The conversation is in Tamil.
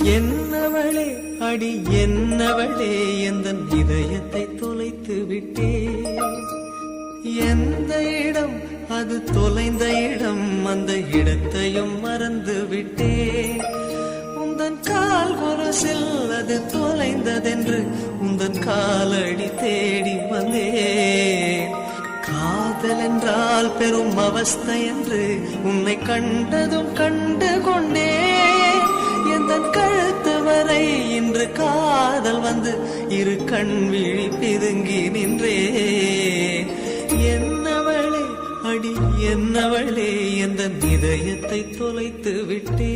என்னவளே அடி என்னவளே எந்தன் இதயத்தை தொலைத்து விட்டே. எந்த இடம் அது தொலைந்த இடம், அந்த இடத்தையும் மறந்து விட்டே. உந்தன் கால் கொலுசில் அது தொலைந்ததென்று உந்தன் காலடி தேடி வந்தே. காதல் என்றால் பெரும் அவஸ்தை என்று உன்னை கண்டதும் கண்டு கொண்டே. எந்தன் கழுத்து வரை இன்று காதல் வந்து இரு கண் விழி பிதுங்கி நின்றே. என்னவளே அடி என்னவளே எந்தன் இதயத்தை தொலைத்து விட்டே.